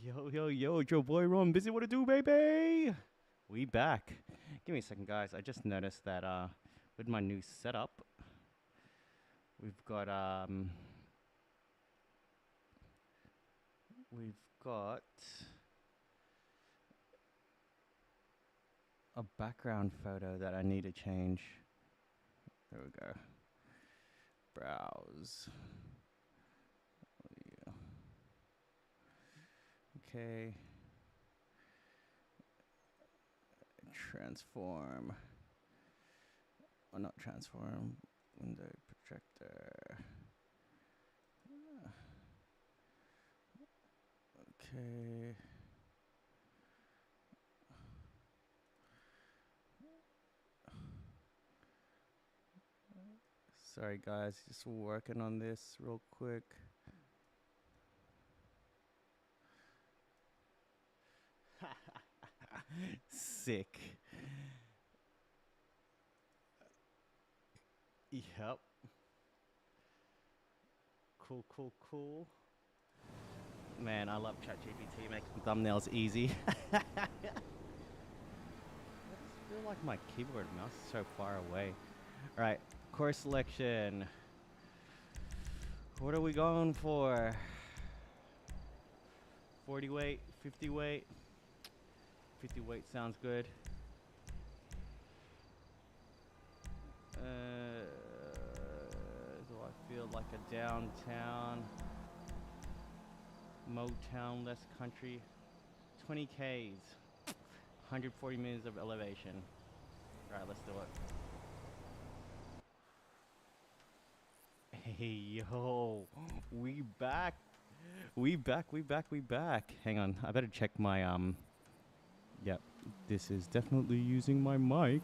Yo, it's your boy Ron Busy. What to do, baby? We back. Give me a second, guys. I just noticed that with my new setup, we've got we've got a background photo that I need to change. There we go. Browse. Yeah. Okay. Transform. Oh, not transform. Window projector. Okay. Sorry, guys. Just working on this real quick. Sick. Yep. Cool. Man, I love ChatGPT making thumbnails easy. I just feel like my keyboard and mouse is so far away. All right, course selection. What are we going for? 40 weight, 50 weight. 50 weight sounds good. Do I feel like a downtown, Motown, less country? 20 Ks, 140 meters of elevation. All right, let's do it. Hey, yo, we back. We back. Hang on, I better check my, yep, this is definitely using my mic.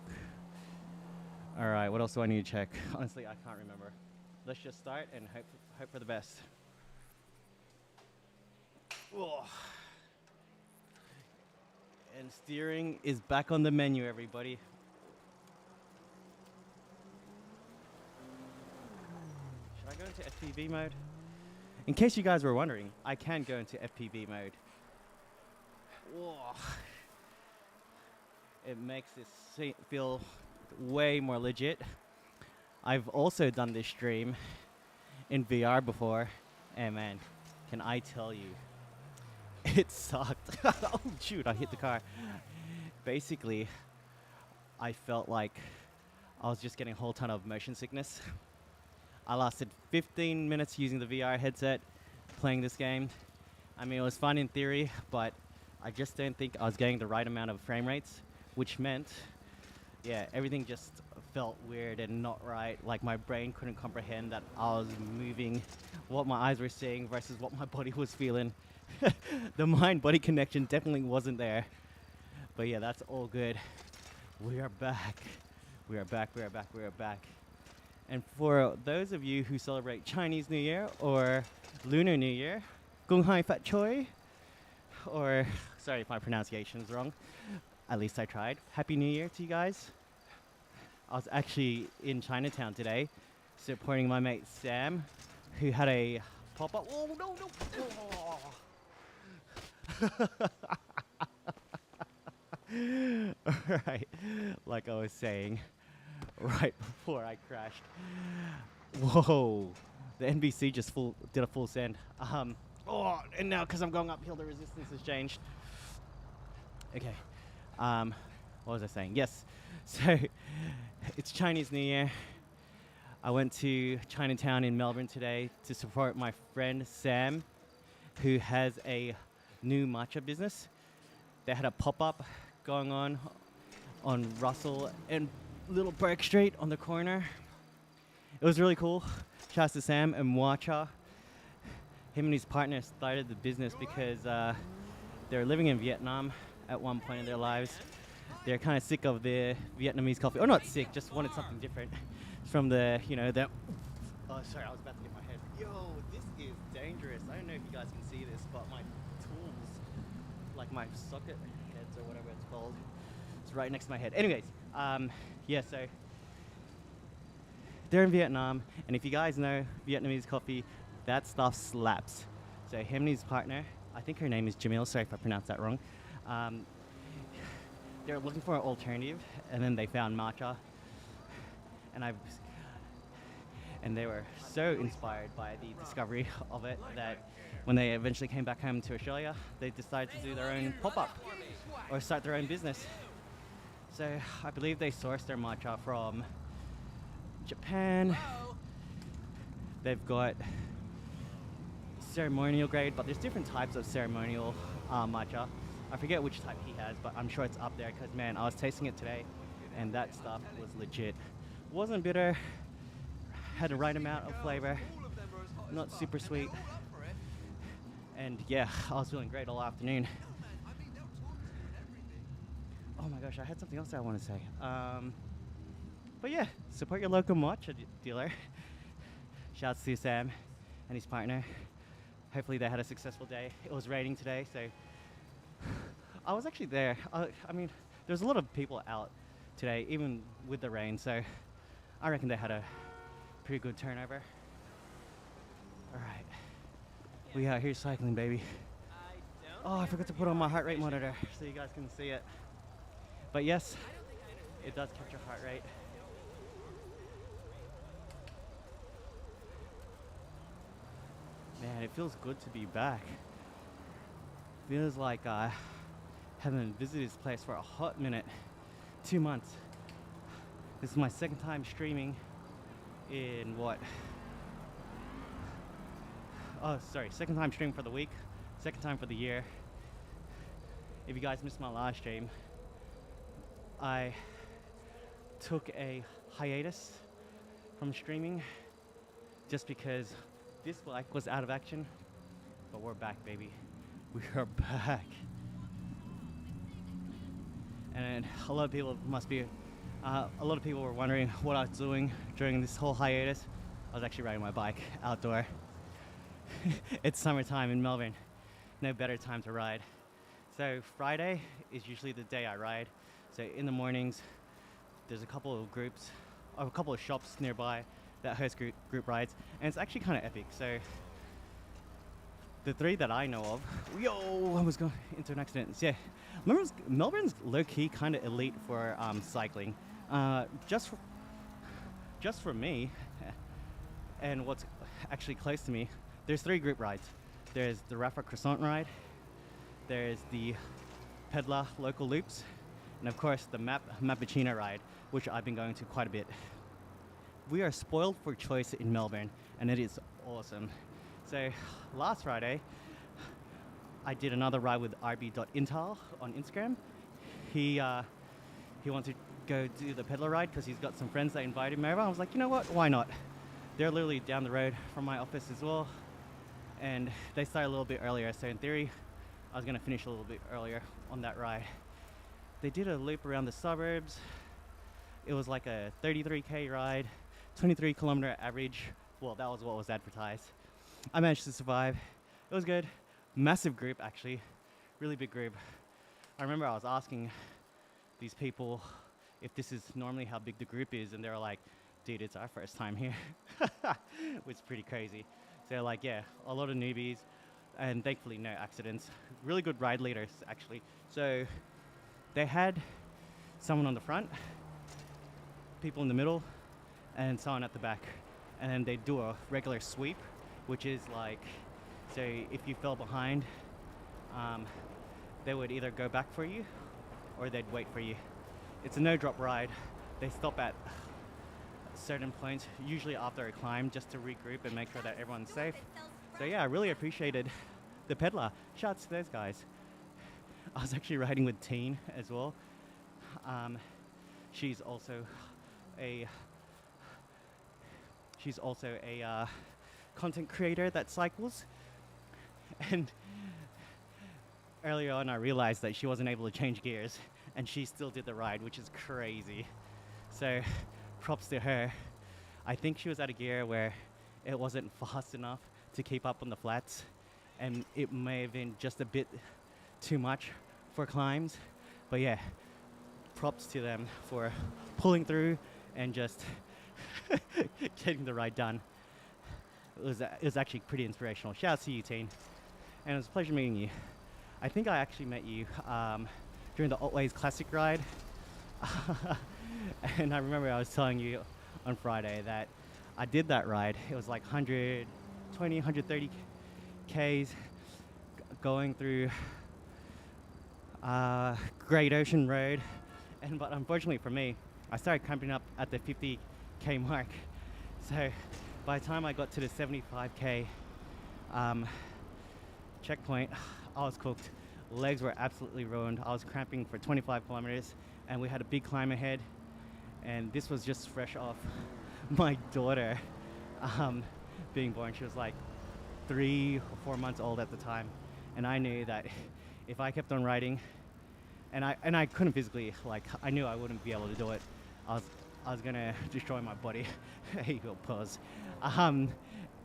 All right, what else do I need to check? Honestly, I can't remember. Let's just start and hope for the best. Oh. And steering is back on the menu, everybody. Should I go into FPV mode? In case you guys were wondering, I can go into FPV mode. Whoa. It makes this feel way more legit. I've also done this stream in VR before, and man, can I tell you, it sucked. Oh shoot, I hit the car. Basically, I felt like I was just getting a whole ton of motion sickness. I lasted 15 minutes using the VR headset, playing this game. I mean, it was fun in theory, but I just don't think I was getting the right amount of frame rates, which meant, yeah, everything just felt weird and not right. Like my brain couldn't comprehend that I was moving, what my eyes were seeing versus what my body was feeling. The mind-body connection definitely wasn't there. But yeah, that's all good. We are back. We are back. And for those of you who celebrate Chinese New Year or Lunar New Year, Gung Hai Fat Choi, or sorry if my pronunciation is wrong, at least I tried. Happy New Year to you guys. I was actually in Chinatown today supporting my mate Sam, who had a pop-up. Oh, no. Oh. Alright, like I was saying, right before I crashed. Whoa, the NBC just did a full send. Oh, and now because I'm going uphill, the resistance has changed. Okay, what was I saying? Yes, so it's Chinese New Year. I went to Chinatown in Melbourne today to support my friend Sam, who has a new matcha business. They had a pop-up going on Russell and Little Burke Street on the corner. It was really cool. Shouts to Sam and Matcha. Him and his partner started the business because they were living in Vietnam at one point in their lives. They're kind of sick of the Vietnamese coffee. Or not sick, just wanted something different from the, the... Oh, sorry, I was about to get my head. Yo, this is dangerous. I don't know if you guys can see this, but my tools, like my socket heads or whatever it's called, it's right next to my head. Anyways, yeah, so they're in Vietnam, and if you guys know Vietnamese coffee, that stuff slaps. So him and his partner, I think her name is Jamil. Sorry if I pronounced that wrong. Um, they're looking for an alternative, and then they found matcha, and and they were so inspired by the discovery of it that when they eventually came back home to Australia, they decided to do their own pop-up or start their own business. So I believe they sourced their matcha from Japan. They've got ceremonial grade, but there's different types of ceremonial matcha. I forget which type he has, but I'm sure it's up there because, man, I was tasting it today and that stuff was legit. Wasn't bitter, had the right amount of flavor, not super sweet. And yeah, I was feeling great all afternoon. Oh my gosh, I had something else I want to say. But yeah, support your local matcha dealer. Shouts to Sam and his partner. Hopefully they had a successful day. It was raining today, so I was actually there. I mean, there's a lot of people out today, even with the rain, so I reckon they had a pretty good turnover. All right, we out here cycling, baby. Oh, I forgot to put on my heart rate monitor so you guys can see it. But yes, it does capture heart rate. Man, it feels good to be back. Feels like I haven't visited this place for a hot minute. 2 months. This is my second time streaming in what? Oh, sorry, second time streaming for the week, second time for the year. If you guys missed my last stream, I took a hiatus from streaming just because this bike was out of action, but we're back, baby. We are back. And a lot of people were wondering what I was doing during this whole hiatus. I was actually riding my bike outdoor. It's summertime in Melbourne. No better time to ride. So Friday is usually the day I ride. So in the mornings, there's a couple of groups, or a couple of shops nearby that host group rides, and it's actually kind of epic. So the three that I know of, I was going into an accident. Yeah, Melbourne's low-key kind of elite for cycling. Just for me, and what's actually close to me, there's 3 group rides. There's the Rafa Croissant ride, there's the Pedlar local loops, and of course the Mappuccino ride, which I've been going to quite a bit. We are spoiled for choice in Melbourne, and it is awesome. So last Friday, I did another ride with rb.intal on Instagram. He wanted to go do the Pedlar ride because he's got some friends that invited him over. I was like, you know what, why not? They're literally down the road from my office as well, and they started a little bit earlier, so in theory, I was gonna finish a little bit earlier on that ride. They did a loop around the suburbs. It was like a 33k ride, 23 kilometer average. Well, that was what was advertised. I managed to survive. It was good. Massive group, actually. Really big group. I remember I was asking these people if this is normally how big the group is, and they were like, dude, it's our first time here. Which is pretty crazy. So like, yeah, a lot of newbies, and thankfully no accidents. Really good ride leaders, actually. So they had someone on the front, people in the middle, and someone at the back. And then they do a regular sweep, which is like, so if you fell behind, they would either go back for you or they'd wait for you. It's a no drop ride. They stop at certain points, usually after a climb, just to regroup and make sure that everyone's safe. So yeah, I really appreciated the Pedlar. Shouts to those guys. I was actually riding with Teen as well. She's also a content creator that cycles, and earlier on I realized that she wasn't able to change gears and she still did the ride, which is crazy. So props to her. I think she was at a gear where it wasn't fast enough to keep up on the flats, and it may have been just a bit too much for climbs. But yeah, props to them for pulling through and just getting the ride done. It was actually pretty inspirational. Shout out to you, Teen. and it was a pleasure meeting you. I think I actually met you during the Otways Classic ride. And I remember I was telling you on Friday that I did that ride. It was like 120, 130 Ks going through Great Ocean Road. But unfortunately for me, I started cramping up at the 50K mark. So by the time I got to the 75K checkpoint, I was cooked. Legs were absolutely ruined. I was cramping for 25 kilometers, and we had a big climb ahead. And this was just fresh off my daughter being born. She was like 3 or 4 months old at the time, and I knew that if I kept on riding, and I couldn't physically, like, I knew I wouldn't be able to do it. I was gonna destroy my body. Hey, go pause.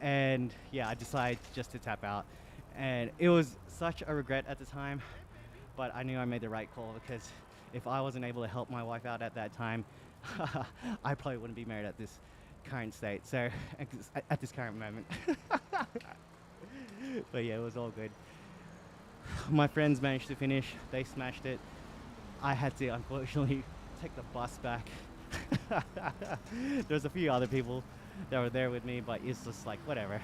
And yeah, I decided just to tap out, and it was such a regret at the time, but I knew I made the right call, because if I wasn't able to help my wife out at that time, I probably wouldn't be married at this current state. So at this current moment. But yeah, it was all good. My friends managed to finish. They smashed it. I had to, unfortunately, take the bus back. There's a few other people that were there with me, but it's just like, whatever.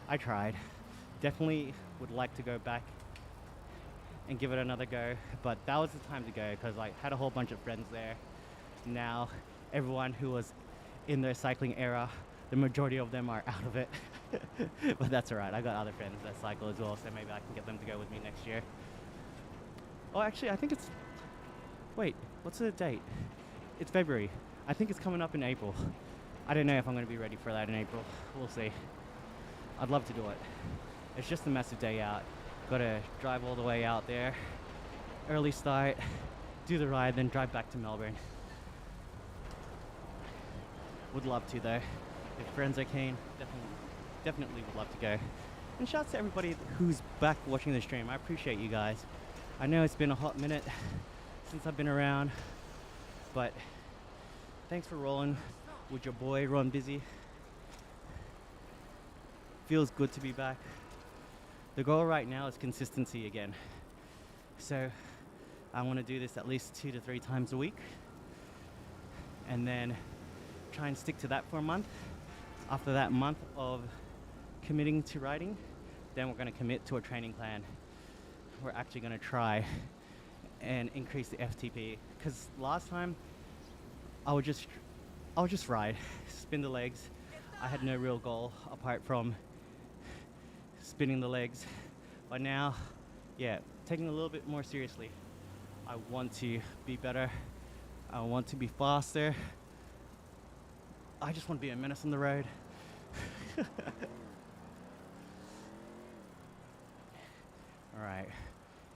I tried. Definitely would like to go back and give it another go, but that was the time to go, because I had a whole bunch of friends there. Now everyone who was in their cycling era, the majority of them are out of it. But that's alright, I got other friends that cycle as well, so maybe I can get them to go with me next year. Oh, actually, I think it's... Wait, what's the date? It's February. I think it's coming up in April. I don't know if I'm going to be ready for that in April. We'll see. I'd love to do it. It's just a massive day out. Gotta drive all the way out there, early start, do the ride, then drive back to Melbourne. Would love to though. If friends are keen, definitely would love to go. And shouts to everybody who's back watching the stream. I appreciate you guys. I know it's been a hot minute since I've been around, but thanks for rolling with your boy Ron Busy. Feels good to be back. The goal right now is consistency again. So I want to do this at least 2 to 3 times a week, and then try and stick to that for a month. After that month of committing to riding, then we're going to commit to a training plan. We're actually going to try and increase the FTP, because last time I would just ride, spin the legs. I had no real goal apart from spinning the legs. But now, yeah, taking it a little bit more seriously. I want to be better. I want to be faster. I just want to be a menace on the road. All right,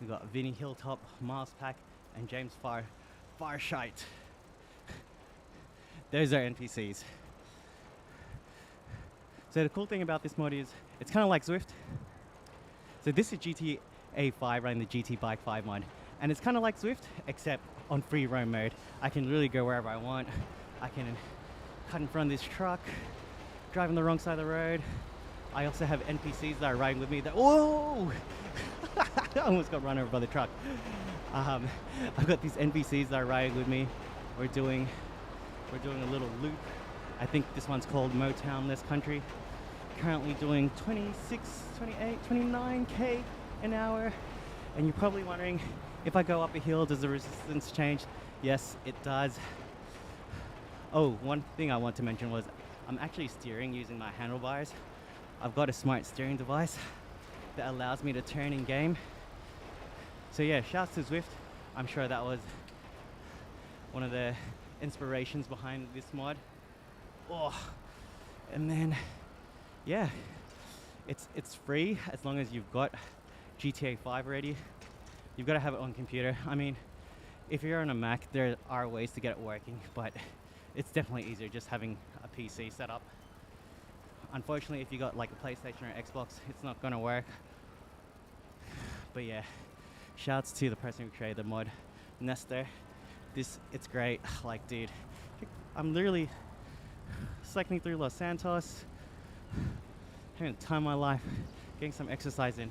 we got Vinny Hilltop, Miles Pack, and James Farshite. Those are NPCs. So the cool thing about this mod is it's kind of like Zwift. So this is GTA 5 running the GT Bike 5 mod, and it's kind of like Zwift except on free roam mode. I can really go wherever I want. I can cut in front of this truck, drive on the wrong side of the road. I also have NPCs that are riding with me that, whoa! I almost got run over by the truck. I've got these NPCs that are riding with me. We're doing a little loop. I think this one's called Motown Less Country. Currently doing 26, 28, 29K an hour. And you're probably wondering, if I go up a hill, does the resistance change? Yes, it does. Oh, one thing I want to mention was I'm actually steering using my handlebars. I've got a smart steering device that allows me to turn in game. So yeah, shouts to Zwift. I'm sure that was one of the inspirations behind this mod. Oh, and then yeah, it's free as long as you've got GTA 5 already. You've got to have it on computer. I mean, if you're on a Mac, there are ways to get it working, but it's definitely easier just having a PC set up. Unfortunately, if you got like a PlayStation or Xbox, it's not gonna work. But yeah, shouts to the person who created the mod, Nestor. It's great. Like, dude, I'm literally cycling through Los Santos, having the time of my life, getting some exercise in.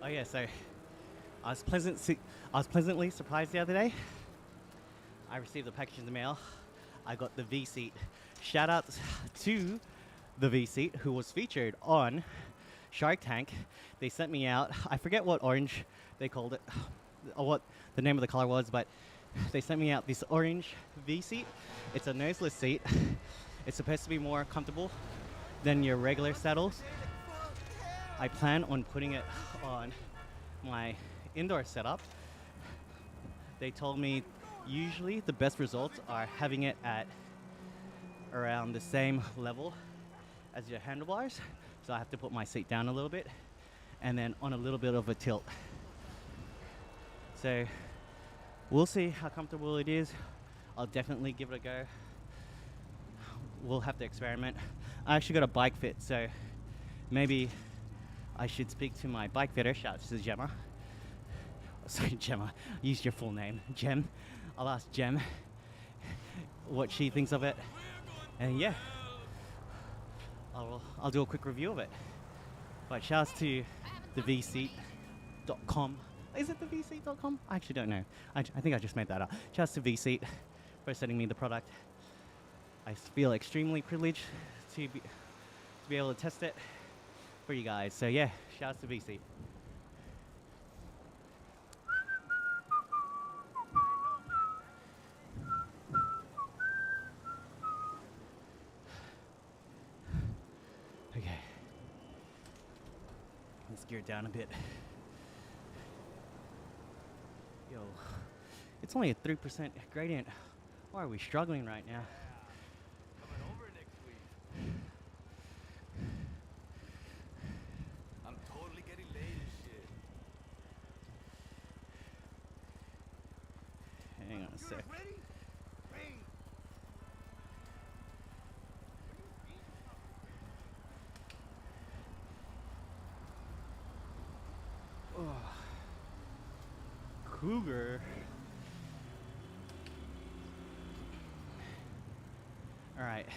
Oh yeah, so I was pleasantly surprised the other day. I received a package in the mail. I got the V seat. Shout out to the V seat who was featured on Shark Tank. They sent me out. I forget what orange they called it, or what the name of the color was, but they sent me out this orange V seat. It's a noseless seat. It's supposed to be more comfortable than your regular saddles. I plan on putting it on my indoor setup. They told me usually the best results are having it at around the same level as your handlebars. So I have to put my seat down a little bit and then on a little bit of a tilt. So we'll see how comfortable it is. I'll definitely give it a go. We'll have to experiment. I actually got a bike fit, so maybe I should speak to my bike fitter. Shout out to Gemma. Sorry, Gemma. Use your full name, Gem. I'll ask Gem what she thinks of it, and yeah, I'll do a quick review of it. But shouts to the vseat.com. Is it the vseat.com? I actually don't know. I think I just made that up. Shouts to vseat for sending me the product. I feel extremely privileged to be able to test it for you guys. So yeah, shouts to vseat. Okay, let's gear it down a bit. Yo, it's only a 3% gradient. Why are we struggling right now? Coming over next week. I'm totally getting laid and shit. Hang on a sec. Ready? Wait. Cougar. All right.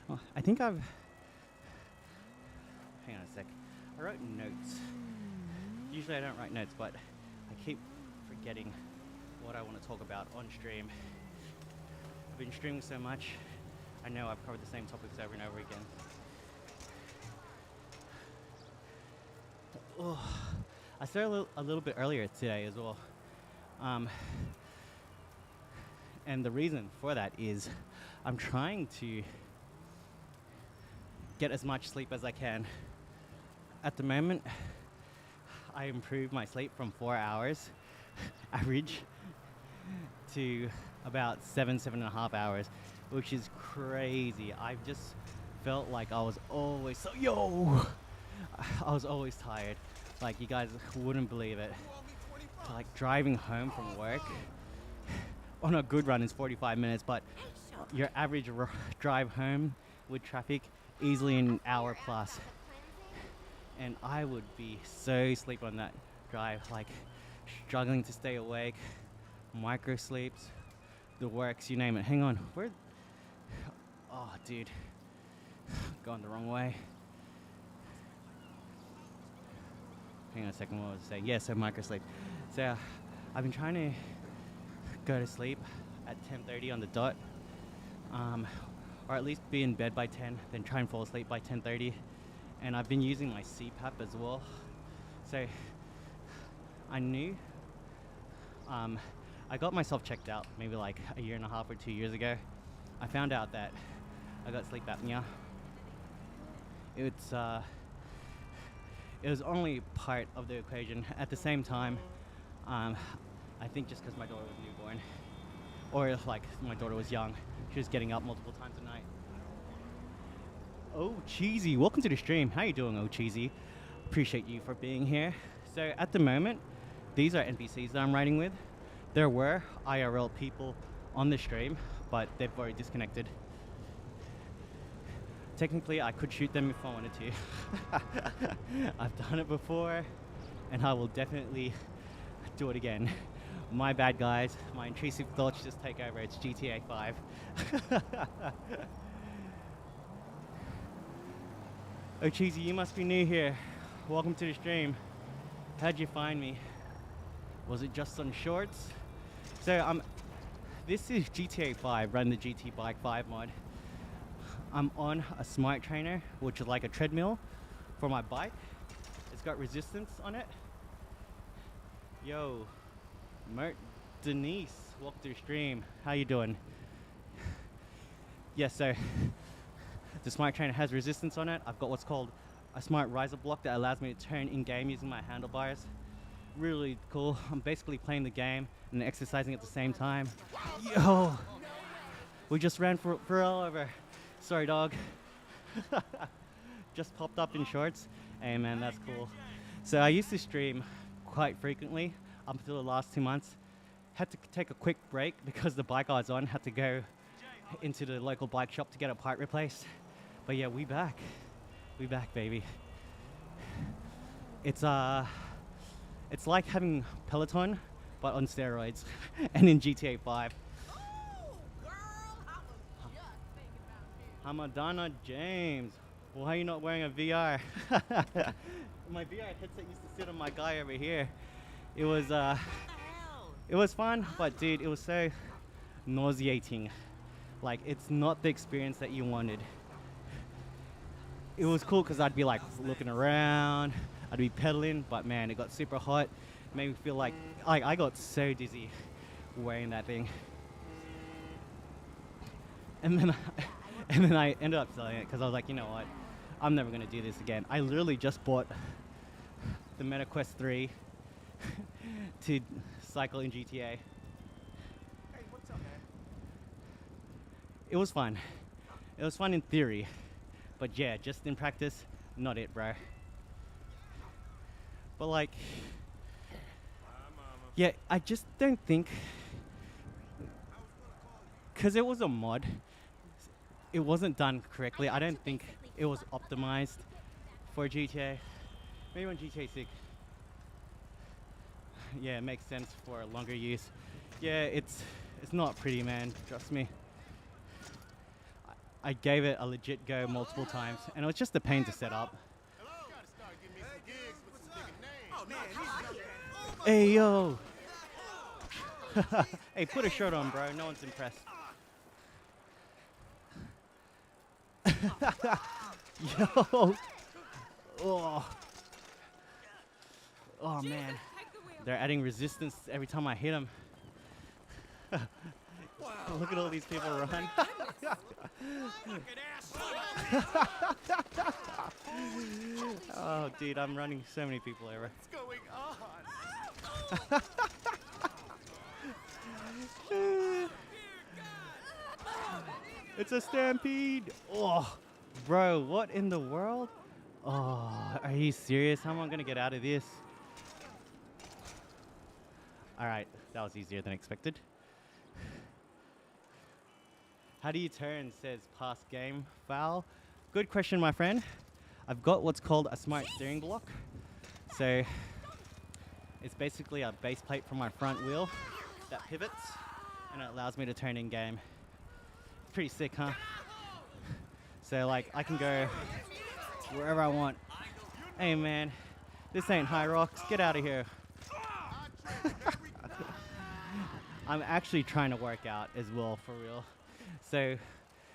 Well, I think I've. Hang on a sec. I wrote notes. Usually I don't write notes, but I keep forgetting what I want to talk about on stream. I've been streaming so much. I know I've covered the same topics over and over again. Oh, I started a little bit earlier today as well. And the reason for that is I'm trying to get as much sleep as I can. At the moment, I improved my sleep from 4 hours average to about 7.5 hours, which is crazy. I've just felt like I was always I was always tired. Like, you guys wouldn't believe it. Like, driving home from work on a good run is 45 minutes, but your average drive home with traffic easily an hour plus. And I would be so asleep on that drive, like struggling to stay awake, micro sleeps, the works, you name it. Hang on, where? Oh, dude, going the wrong way. Hang on a second, what was I saying? Yeah, so micro sleep. So I've been trying to go to sleep at 10:30 on the dot, or at least be in bed by 10, then try and fall asleep by 10:30. And I've been using my CPAP as well. So I knew, I got myself checked out maybe like a year and a half or 2 years ago. I found out that I got sleep apnea. It was only part of the equation. At the same time, I think just because my daughter was newborn, or like my daughter was young, she was getting up multiple times a night. Oh, Cheesy, welcome to the stream. How you doing, Oh Cheesy? Appreciate you for being here. So at the moment, these are NPCs that I'm writing with. There were IRL people on the stream, but they've already disconnected. Technically, I could shoot them if I wanted to. I've done it before, and I will definitely do it again. My bad, guys. My intrusive thoughts just take over. It's GTA 5. Oh, Cheesy, you must be new here. Welcome to the stream. How'd you find me? Was it just on shorts? So this is GTA 5, run the GT Bike 5 mod. I'm on a smart trainer, which is like a treadmill for my bike. It's got resistance on it. Yo, Mert Denise, walk through stream. How you doing? Yes, so the smart trainer has resistance on it. I've got what's called a smart riser block that allows me to turn in game using my handlebars. Really cool. I'm basically playing the game and exercising at the same time. Yo, we just ran for all over. Sorry, dog. Just popped up in shorts. Hey, man, that's cool. So I used to stream quite frequently up until the last 2 months. Had to take a quick break because the bike I was on had to go into the local bike shop to get a part replaced. But yeah, we back. We back, baby. It's like having Peloton, but on steroids, and in GTA 5. Hamadana James. Why are you not wearing a VR? My VR headset used to sit on my guy over here. It was fun, but dude, it was so nauseating. Like, it's not the experience that you wanted. It was cool because I'd be like looking around, I'd be pedaling, but man, it got super hot. It made me feel like I got so dizzy wearing that thing. And then I ended up selling it because I was like, you know what, I'm never gonna do this again. I literally just bought the MetaQuest 3 to cycle in GTA. Hey, what's up, man? It was fun. It was fun in theory, but yeah, just in practice, not it, bro. But like, yeah, I just don't think, because it was a mod, it wasn't done correctly. I don't think it was optimized for GTA. Maybe on GTA 6. Yeah, it makes sense for longer use. Yeah, it's not pretty, man. Trust me. I gave it a legit go multiple times, and it was just a pain to set up. Hey, yo. Hey, put a shirt on, bro. No one's impressed. Yo. Oh, man. They're adding resistance every time I hit them. Look at all these people run. Oh, dude, I'm running so many people over. What's going on? It's a stampede. Oh, bro, what in the world? Oh, are you serious? How am I gonna get out of this? All right, that was easier than expected. How do you turn, says past game foul? Good question, my friend. I've got what's called a smart steering block. So it's basically a base plate from my front wheel that pivots and it allows me to turn in game. Pretty sick, huh? So like I can go wherever I want. Hey man, this ain't High Rocks, get out of here. I'm actually trying to work out as well, for real. So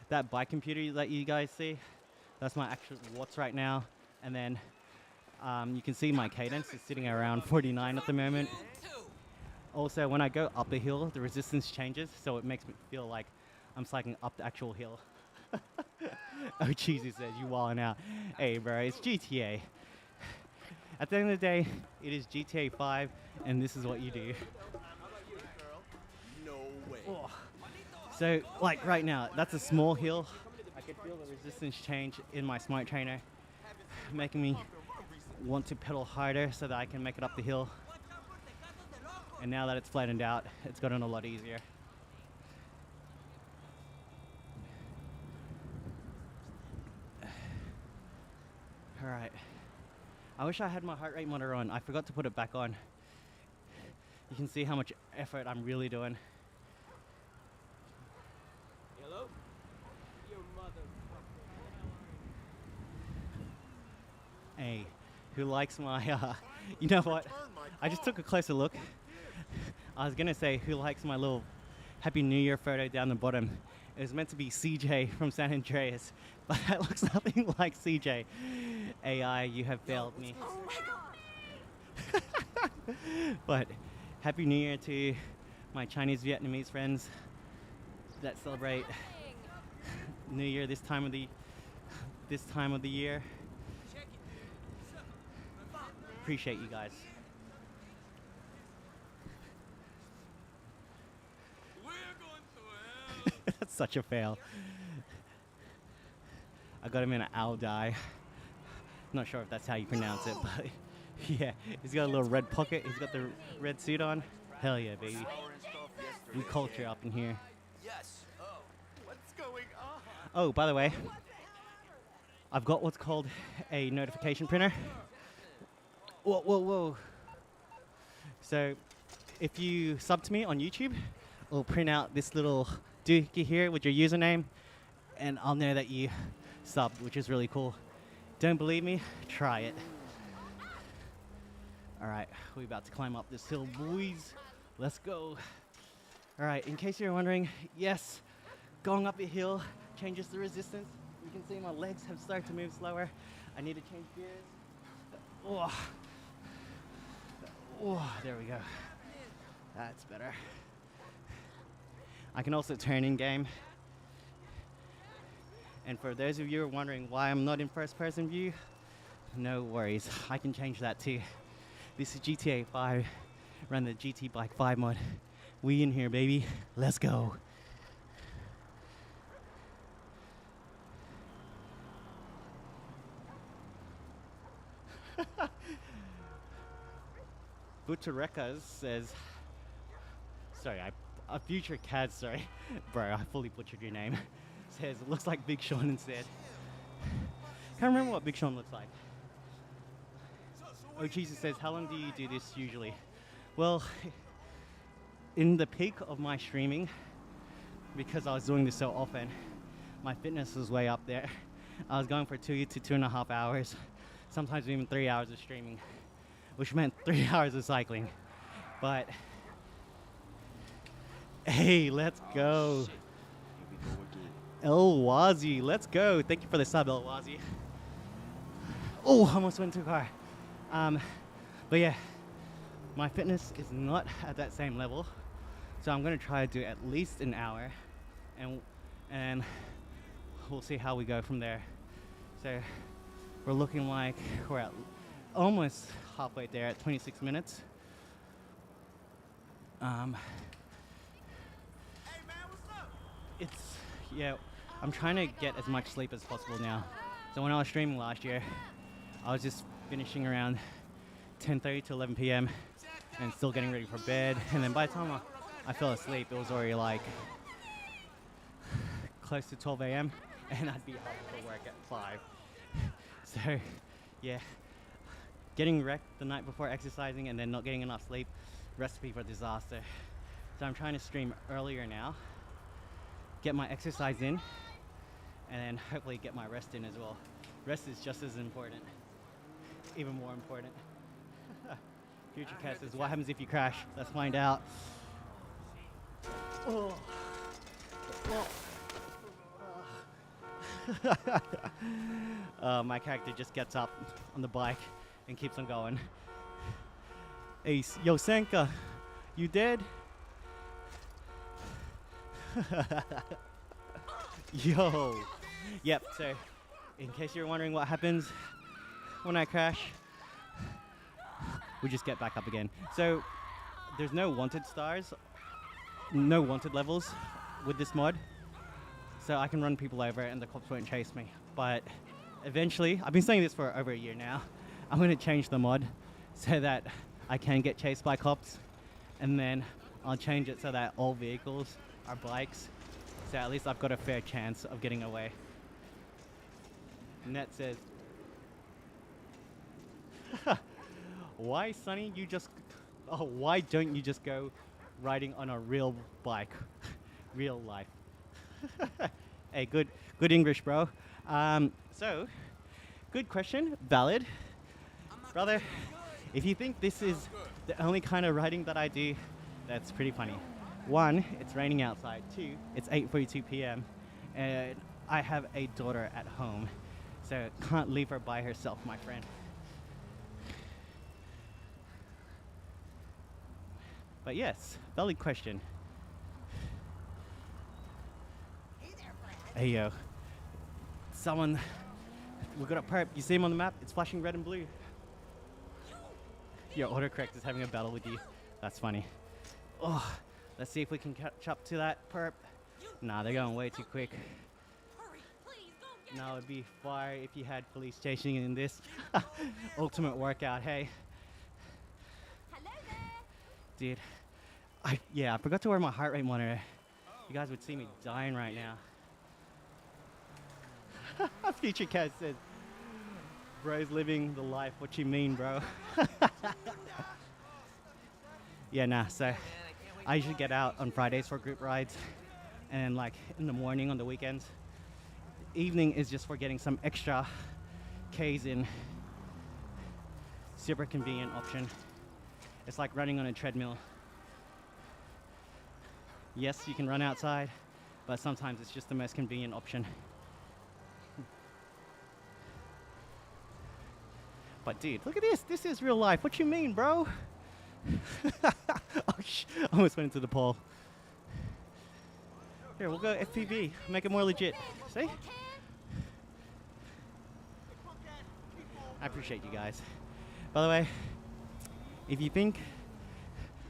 that bike computer that you guys see, that's my actual watts right now. And then you can see my cadence is sitting around 49 at the moment. Also, when I go up a hill, the resistance changes, so it makes me feel like I'm cycling up the actual hill. Oh, Cheesy says, you wildin' out. Hey, bro, it's GTA. At the end of the day, it is GTA 5, and this is what you do. No way. Oh. So, like right now, that's a small hill. I can feel the resistance change in my smart trainer, making me want to pedal harder so that I can make it up the hill. And now that it's flattened out, it's gotten a lot easier. All right. I wish I had my heart rate monitor on. I forgot to put it back on. You can see how much effort I'm really doing. Hello? Your mother. Hey, who likes my You know what? I just took a closer look. I was gonna say who likes my little Happy New Year photo down the bottom. It was meant to be CJ from San Andreas, but that looks nothing like CJ. AI, you have failed me. But Happy New Year to my Chinese Vietnamese friends that celebrate New Year this time of the year. Appreciate you guys. We're going to hell. That's such a fail. I got him in an owl die. Not sure if that's how you pronounce it, but yeah, he's got a little red pocket. He's got the red suit on. Hell yeah, baby. We culture up in here. Yes. Oh, what's going on? Oh, by the way, I've got what's called a notification printer. Whoa, whoa, whoa. So, if you sub to me on YouTube, it'll print out this little doohickey here with your username, and I'll know that you subbed, which is really cool. Don't believe me? Try it. All right, we're about to climb up this hill, boys. Let's go. All right, in case you're wondering, yes, going up a hill changes the resistance. You can see my legs have started to move slower. I need to change gears. Oh, oh, there we go. That's better. I can also turn in game. And for those of you who are wondering why I'm not in first person view, no worries, I can change that too. This is GTA 5, run the GT Bike 5 mod. We in here, baby. Let's go. Butcherekas says, sorry, a future CAD, sorry. Bro, I fully butchered your name. Says, it looks like Big Sean instead. Can't remember what Big Sean looks like. Oh, Jesus says, how long do you do this usually? Well, in the peak of my streaming, because I was doing this so often, my fitness was way up there. I was going for 2 to 2.5 hours, sometimes even 3 hours of streaming, which meant 3 hours of cycling. But, hey, let's go. El Wazi, let's go. Thank you for the sub, El Wazi. Oh, almost went too far. But yeah, my fitness is not at that same level, so I'm gonna try to do at least an hour, and we'll see how we go from there. So we're looking like we're at almost halfway there at 26 minutes. It's, yeah, I'm trying to get as much sleep as possible now. So when I was streaming last year, I was just finishing around 10:30 to 11 p.m. and still getting ready for bed. And then by the time I fell asleep, it was already like close to 12 a.m. and I'd be up for work at 5. So yeah, getting wrecked the night before exercising and then not getting enough sleep, recipe for disaster. So I'm trying to stream earlier now, get my exercise in, and then hopefully get my rest in as well. Rest is just as important, even more important. Future Cat says, what happens if you crash? Let's find out. Oh. My character just gets up on the bike and keeps on going. Hey, yo, Senka, you dead? Yo. Yep, so in case you're wondering what happens when I crash, we just get back up again. So there's no wanted stars, no wanted levels with this mod. So I can run people over and the cops won't chase me. But eventually, I've been saying this for over a year now, I'm gonna change the mod so that I can get chased by cops, and then I'll change it so that all vehicles are bikes. So at least I've got a fair chance of getting away. Net says, why, Sonny, why don't you just go riding on a real bike? Real life. Hey, good English, bro. So, good question, valid. Brother, If you think this is the only kind of riding that I do, that's pretty funny. One, it's raining outside. Two, it's 8:42 p.m. and I have a daughter at home, so can't leave her by herself, my friend. But yes, valid question. Hey yo, someone, we got a perp. You see him on the map? It's flashing red and blue. Your autocorrect is having a battle with you. That's funny. Oh, let's see if we can catch up to that perp. Nah, they're going way too quick. No, it'd be fire if you had police chasing in this. Ultimate workout, hey. Hello there. Dude, I forgot to wear my heart rate monitor. You guys would see me dying right now. Future Cat says, bro's living the life. What you mean, bro? Yeah, nah, so I usually get out on Fridays for group rides and like in the morning on the weekends. Evening is just for getting some extra Ks in. Super convenient option. It's like running on a treadmill. Yes, you can run outside, but sometimes it's just the most convenient option. But dude, look at this. This is real life. What you mean, bro? Oh, I almost went into the pole. Here, we'll go FPV. Make it more legit. See? I appreciate you guys. By the way, if you think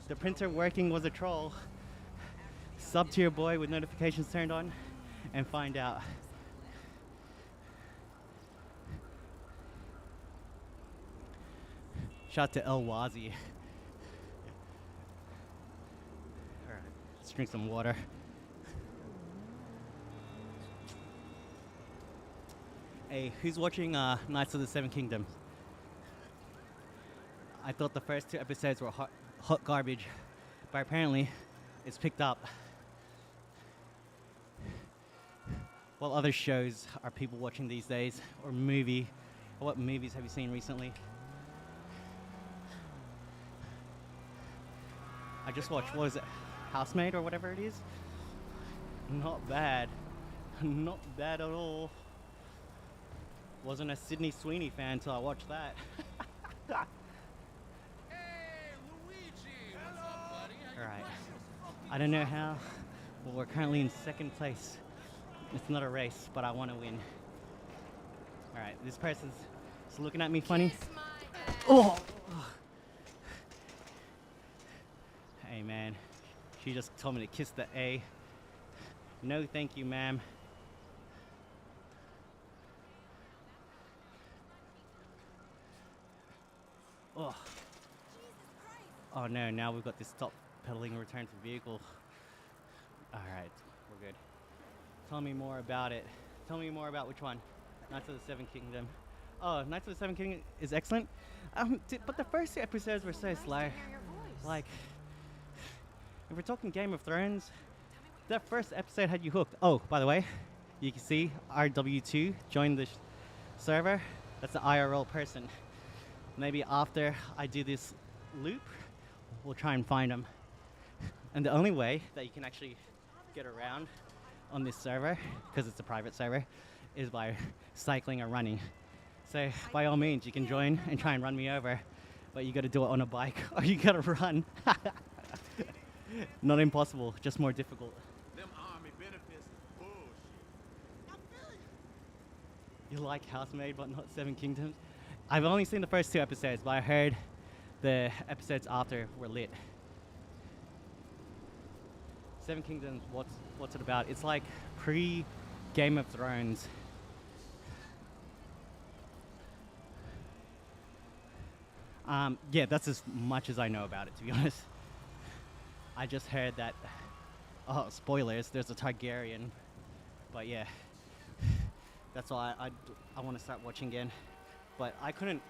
the printer working was a troll, sub to your boy with notifications turned on and find out. Shout to El Wazi. Alright, let's drink some water. Hey, who's watching Knights of the Seven Kingdoms? I thought the first two episodes were hot garbage, but apparently it's picked up. What other shows are people watching these days? Or what movies have you seen recently? I just watched, what is it, Housemaid or whatever it is? Not bad. Not bad at all. Wasn't a Sydney Sweeney fan until I watched that. Hey, Luigi! What's up, buddy? How you Alright. doing? I don't know how. Well, we're currently in second place. It's not a race, but I want to win. Alright, this person's just looking at me funny. Kiss my ass. Oh! Hey man, she just told me to kiss the A. No thank you, ma'am. Oh. Oh no, now we've got this stop pedaling return to vehicle. Alright, we're good. Tell me more about it. Tell me more about which one? Knights of the Seven Kingdom. Oh, Knights of the Seven Kingdom is excellent. But the first two episodes were so slow. Like, if we're talking Game of Thrones, that first episode had you hooked. Oh, by the way, you can see RW2 joined the server. That's the IRL person. Maybe after I do this loop, we'll try and find them. And the only way that you can actually get around on this server, because it's a private server, is by cycling or running. So by all means, you can join and try and run me over, but you got to do it on a bike or you got to run. Not impossible, just more difficult. Them army benefits is bullshit. You like Housemaid but not Seven Kingdoms? I've only seen the first two episodes, but I heard the episodes after were lit. Seven Kingdoms, what's it about? It's like pre-Game of Thrones. Yeah, that's as much as I know about it, to be honest. I just heard that, oh, spoilers, there's a Targaryen. But yeah, that's all I want to start watching again. But I couldn't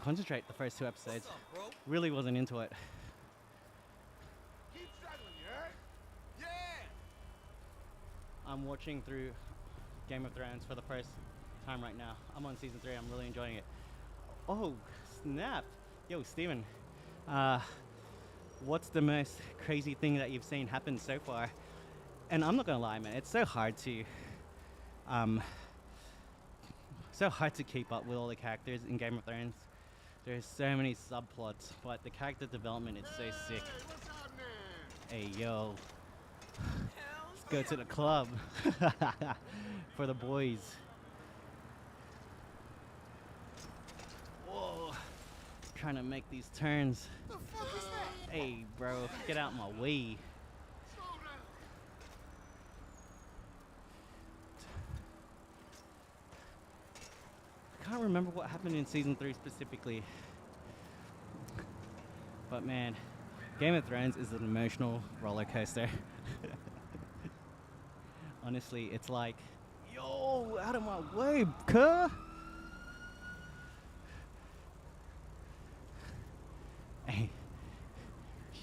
concentrate the first two episodes. What's up, bro? Really wasn't into it. Keep struggling, you heard? Yeah! I'm watching through Game of Thrones for the first time right now. I'm on season 3. I'm really enjoying it. Oh, snap. Yo, Steven, what's the most crazy thing that you've seen happen so far? And I'm not gonna lie, man, it's um, so hard to keep up with all the characters in Game of Thrones. There's so many subplots, but the character development is so sick. Hey, yo, let's go to the club for the boys. Whoa, trying to make these turns. Hey, bro, get out my way. I can't remember what happened in season 3 specifically. But man, Game of Thrones is an emotional roller coaster. Honestly, it's like, yo, out of my way, cuh. Hey,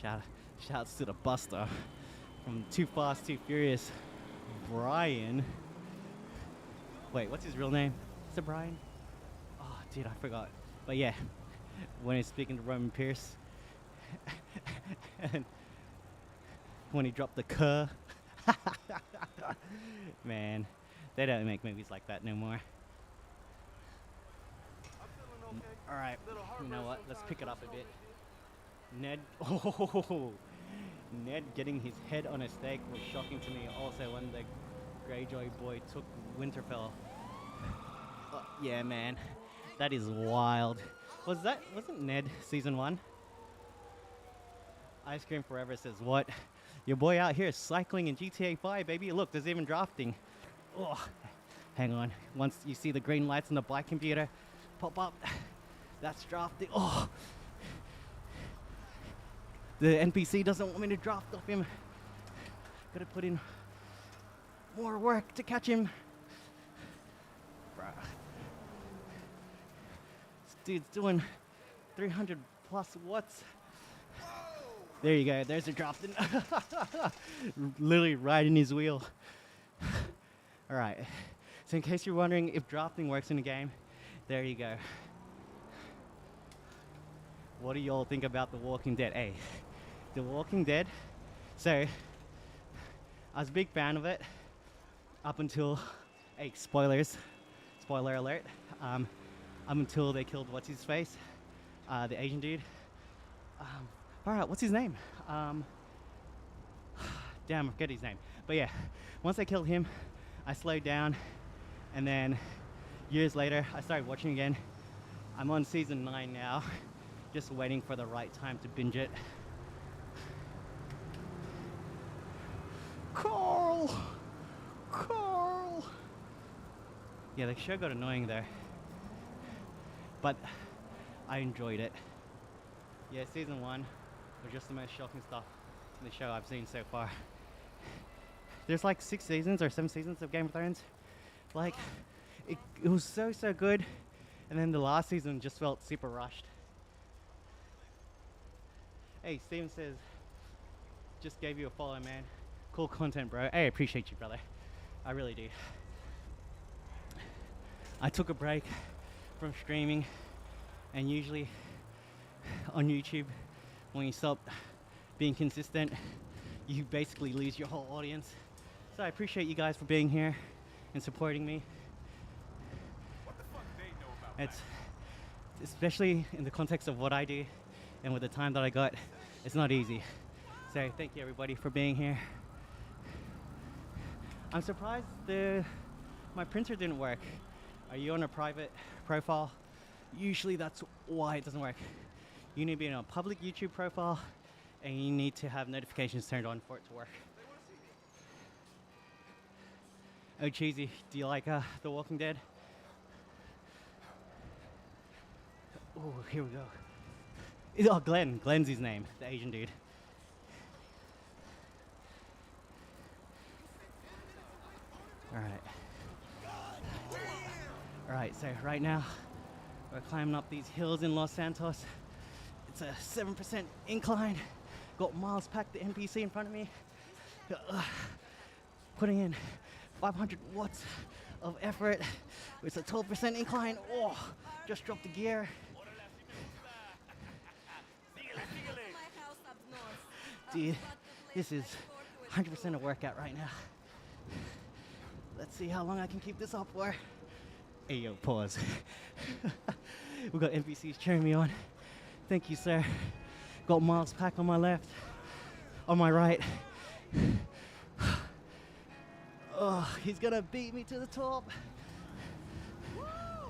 shouts to the Buster from Too Fast, Too Furious, Brian. Wait, what's his real name? Is it Brian? Oh, dude, I forgot. But yeah, when he's speaking to Roman Pierce, and when he dropped the "cuh," man, they don't make movies like that no more. All right, you know what? Let's pick it up a bit. Ned, oh, Ned getting his head on a stake was shocking to me. Also, when the Greyjoy boy took Winterfell. Oh, yeah, man, that is wild. Wasn't Ned season 1? Ice Cream Forever says, what? Your boy out here cycling in GTA 5, baby. Look, there's even drafting. Oh, hang on. Once you see the green lights on the bike computer pop up, that's drafting. Oh, the NPC doesn't want me to draft off him. Gotta put in more work to catch him. Bruh. This dude's doing 300 plus watts. There you go, there's a drafting. Literally riding his wheel. Alright, so in case you're wondering if drafting works in the game, there you go. What do y'all think about The Walking Dead? Hey, The Walking Dead. So, I was a big fan of it up until, hey, spoilers, spoiler alert, up until they killed what's his face, the Asian dude. Alright, what's his name? Damn, I forget his name. But yeah, once they killed him, I slowed down, and then years later, I started watching again. I'm on season 9 now, just waiting for the right time to binge it. Carl! Yeah, the show got annoying there, but I enjoyed it. Yeah, season 1 was just the most shocking stuff in the show I've seen so far. There's like 6 seasons or 7 seasons of Game of Thrones. Like, it was so good, and then the last season just felt super rushed. Hey, Steven says, just gave you a follow, man. Cool content, bro. Hey, I appreciate you, brother. I really do. I took a break from streaming, and usually on YouTube, when you stop being consistent, you basically lose your whole audience. So I appreciate you guys for being here and supporting me. What the fuck they know about It's especially in the context of what I do and with the time that I got, it's not easy. So thank you everybody for being here. I'm surprised my printer didn't work. Are you on a private profile? Usually that's why it doesn't work. You need to be in a public YouTube profile, and you need to have notifications turned on for it to work. Oh, Cheesy, do you like The Walking Dead? Oh, here we go. Oh, Glenn's his name, the Asian dude. Alright, so right now, we're climbing up these hills in Los Santos. It's a 7% incline. Got Miles Pack, the NPC in front of me. Putting in 500 watts of effort. It's a 12% incline. Oh, just dropped the gear. Dude, this is 100% a workout right now. Let's see how long I can keep this up for. Hey, yo, pause. We got NPCs cheering me on. Thank you, sir. Got Miles Pack on my left, on my right. Oh, he's gonna beat me to the top.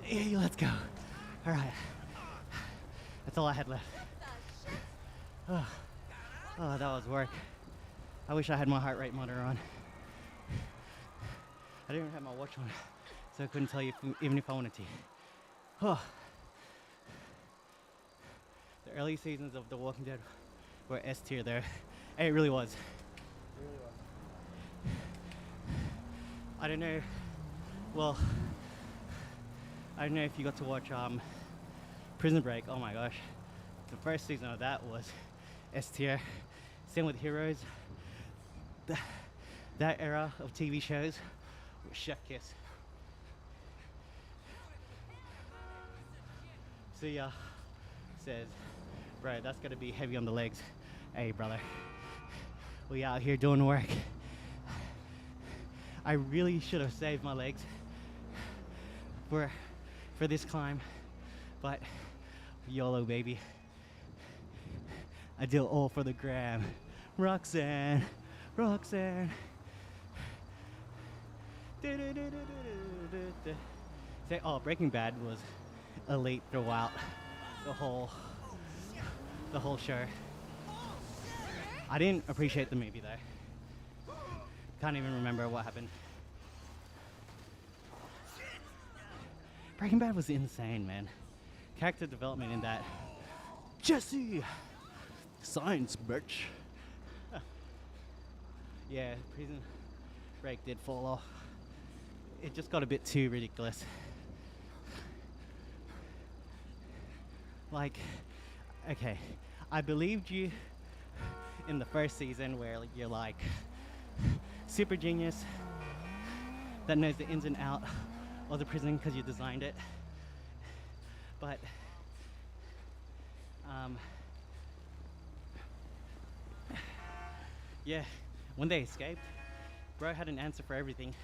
Hey, let's go. All right. That's all I had left. Oh, that was work. I wish I had my heart rate monitor on. I didn't even have my watch on, so I couldn't tell you even if I wanted to. Oh. The early seasons of The Walking Dead were S tier there. Hey, it really was. I don't know. Well, I don't know if you got to watch Prison Break. Oh my gosh, the first season of that was S tier. Same with Heroes. That era of TV shows was chef kiss. See ya. Says, bro, that's gotta be heavy on the legs. Hey, brother, we out here doing work. I really should have saved my legs for this climb, but YOLO, baby. I do it all for the gram. Roxanne. Say, oh, Breaking Bad was elite throughout the whole show. I didn't appreciate the movie though. Can't even remember what happened. Breaking Bad was insane, man. Character development in that. Jesse! Science, bitch! Yeah, Prison Break did fall off. It just got a bit too ridiculous. Like, okay, I believed you in the first season where you're like super genius that knows the ins and out of the prison because you designed it. But yeah, when they escaped, bro had an answer for everything.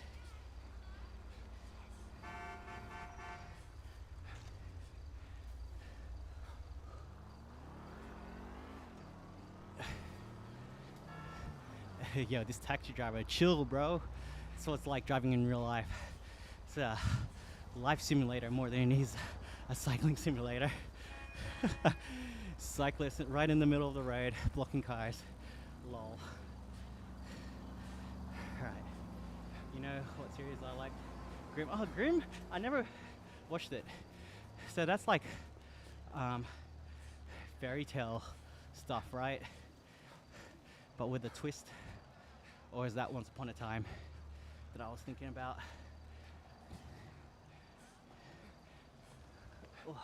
Yo, this taxi driver, chill, bro. So it's like driving in real life. It's a life simulator more than it is a cycling simulator. Cyclists right in the middle of the road, blocking cars. Lol. Alright. You know what series I like? Grimm. Oh, Grimm? I never watched it. So that's like fairy tale stuff, right? But with a twist. Or is that Once Upon a Time that I was thinking about? Oh.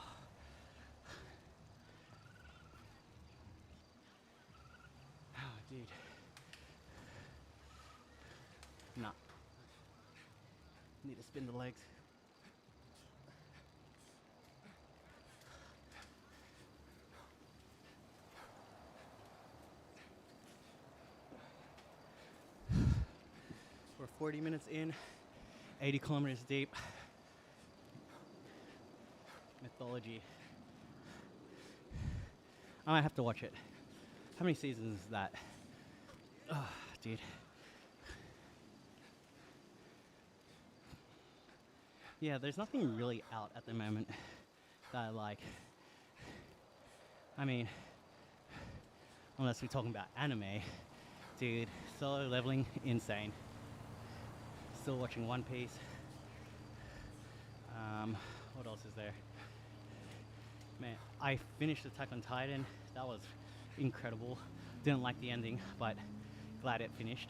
Oh, dude. Nah. Need to spin the legs. We're 40 minutes in, 80 kilometers deep. Mythology. I might have to watch it. How many seasons is that? Oh, dude. Yeah, there's nothing really out at the moment that I like. I mean, unless we're talking about anime. Dude, Solo Leveling, insane. Still watching One Piece. What else is there? Man, I finished Attack on Titan. That was incredible. Didn't like the ending, but glad it finished.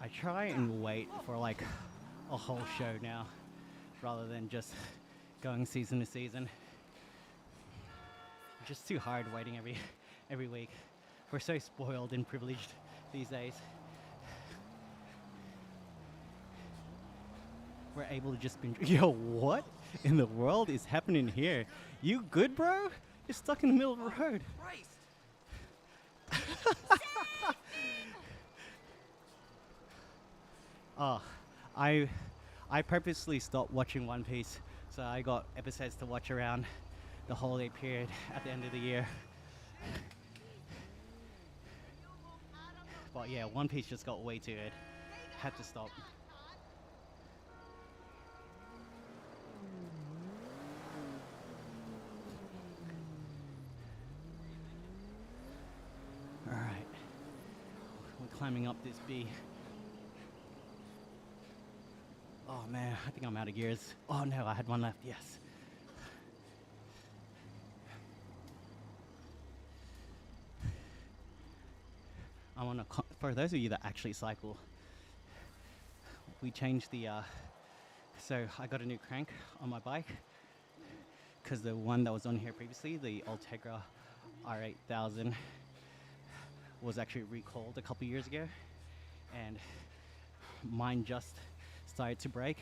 I try and wait for like a whole show now, rather than just going season to season. Just too hard waiting every week. We're so spoiled and privileged these days. We're able to just binge. Yo, what in the world is happening here? You good, bro? It's stuck in the middle of the road. Christ! Oh, I purposely stopped watching One Piece, so I got episodes to watch around the holiday period at the end of the year. But yeah, One Piece just got way too good. Had to stop. Alright. We're climbing up this B. Oh man, I think I'm out of gears. Oh no, I had one left, yes. I'm on a for those of you that actually cycle, we changed the so I got a new crank on my bike because the one that was on here previously, the Ultegra R8000, was actually recalled a couple years ago, and mine just started to break,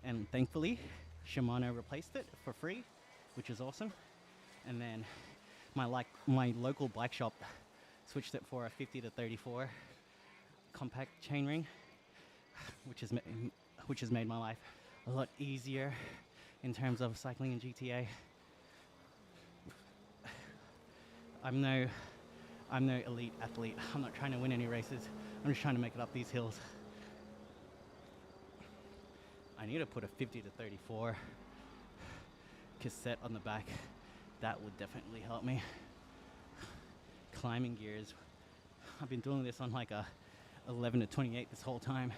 and thankfully Shimano replaced it for free, which is awesome. And then my local bike shop switched it for a 50 to 34 compact chainring, which has made my life a lot easier in terms of cycling in GTA. I'm no elite athlete. I'm not trying to win any races. I'm just trying to make it up these hills. I need to put a 50 to 34 cassette on the back. That would definitely help me. Climbing gears. I've been doing this on like a 11 to 28 this whole time.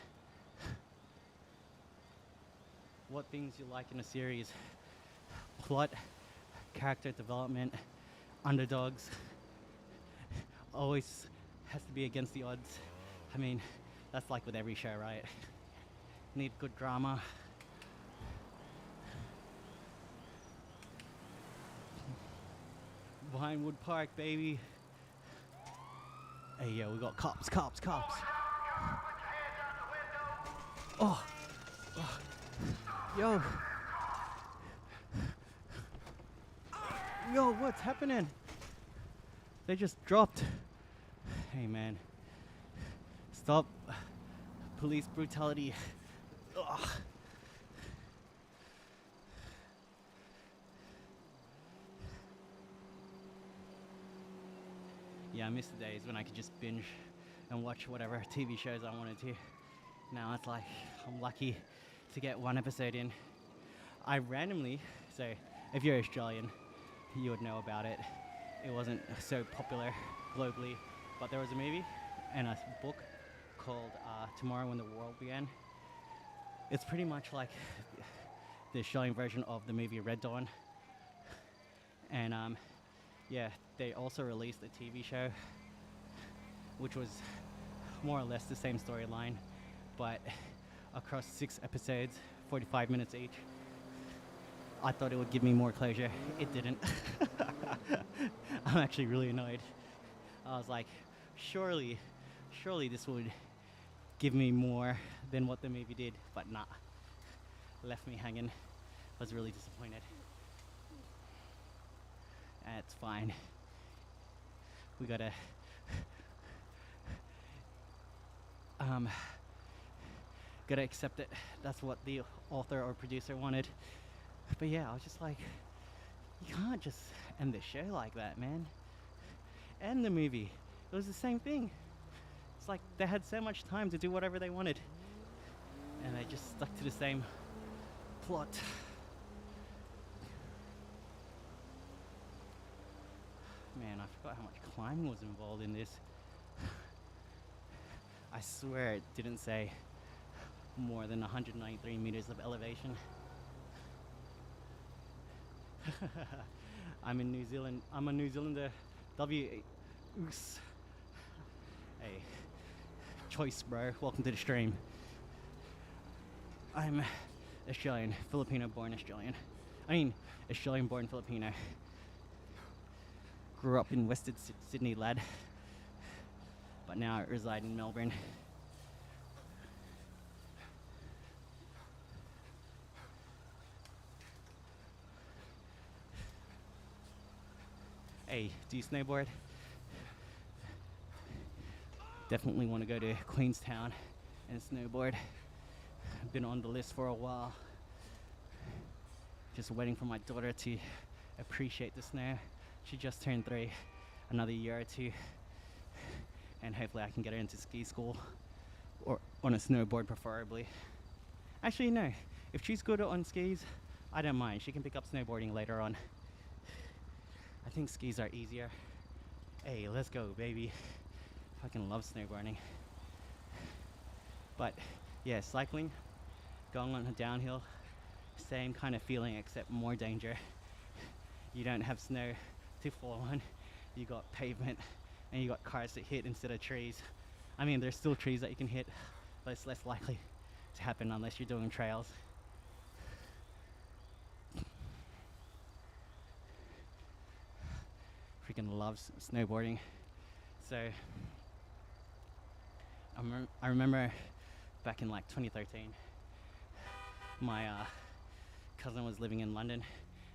What things you like in a series? Plot, character development, underdogs. Always has to be against the odds. I mean, that's like with every show, right? Need good drama. Vinewood Park, baby. Hey, yo, we got cops. Oh. Yo. Yo, what's happening? They just dropped. Hey, man. Stop police brutality. Ugh. Yeah, I miss the days when I could just binge and watch whatever TV shows I wanted to. Now it's like I'm lucky to get one episode in. I randomly, so if you're Australian, you would know about it. It wasn't so popular globally, but there was a movie and a book called Tomorrow When the World Began. It's pretty much like the Australian version of the movie Red Dawn. And yeah, they also released a TV show, which was more or less the same storyline, but across 6 episodes, 45 minutes each. I thought it would give me more closure. It didn't. I'm actually really annoyed. I was like, surely this would give me more than what the movie did, but nah. Left me hanging. Was really disappointed. It's fine. We gotta accept it. That's what the author or producer wanted. But yeah, I was just like, you can't just end the show like that, man. End the movie. It was the same thing. It's like they had so much time to do whatever they wanted, and they just stuck to the same plot. Man, I forgot how much climbing was involved in this. I swear it didn't say more than 193 meters of elevation. I'm in New Zealand. I'm a New Zealander. Oos. Hey, choice, bro. Welcome to the stream. I'm Australian, Filipino-born Australian. I mean, Australian-born Filipino. Grew up in Western Sydney, lad, but now I reside in Melbourne. Hey, do you snowboard? Definitely want to go to Queenstown and snowboard. I've been on the list for a while. Just waiting for my daughter to appreciate the snow. She just turned 3, another year or two, and hopefully I can get her into ski school or on a snowboard preferably. Actually, no, if she's good on skis, I don't mind. She can pick up snowboarding later on. I think skis are easier. Hey, let's go, baby. Fucking love snowboarding. But yeah, cycling, going on a downhill, same kind of feeling except more danger. You don't have snow to fall on, you got pavement and you got cars to hit instead of trees. I mean, there's still trees that you can hit, but it's less likely to happen unless you're doing trails. Freaking loves snowboarding. So I remember back in like 2013, my cousin was living in London,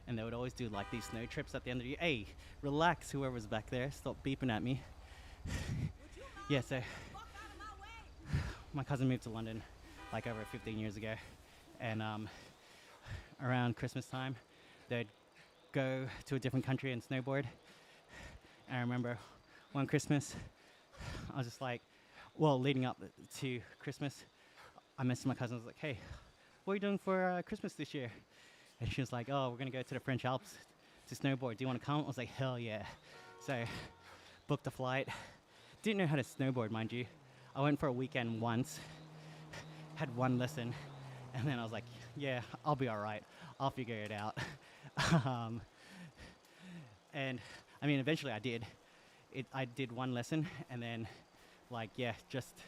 and they would always do like these snow trips at the end of the year. Hey, relax, whoever's back there, stop beeping at me. Yeah, so my cousin moved to London like over 15 years ago, and around Christmas time, they'd go to a different country and snowboard. And I remember one Christmas, I was just like, well, leading up to Christmas, I messaged my cousin. I was like, hey, what are you doing for Christmas this year? And she was like, oh, we're going to go to the French Alps to snowboard. Do you want to come? I was like, hell yeah. So booked a flight. Didn't know how to snowboard, mind you. I went for a weekend once, had one lesson, and then I was like, yeah, I'll be all right. I'll figure it out. And I mean, eventually I did. I did one lesson, and then like, yeah, just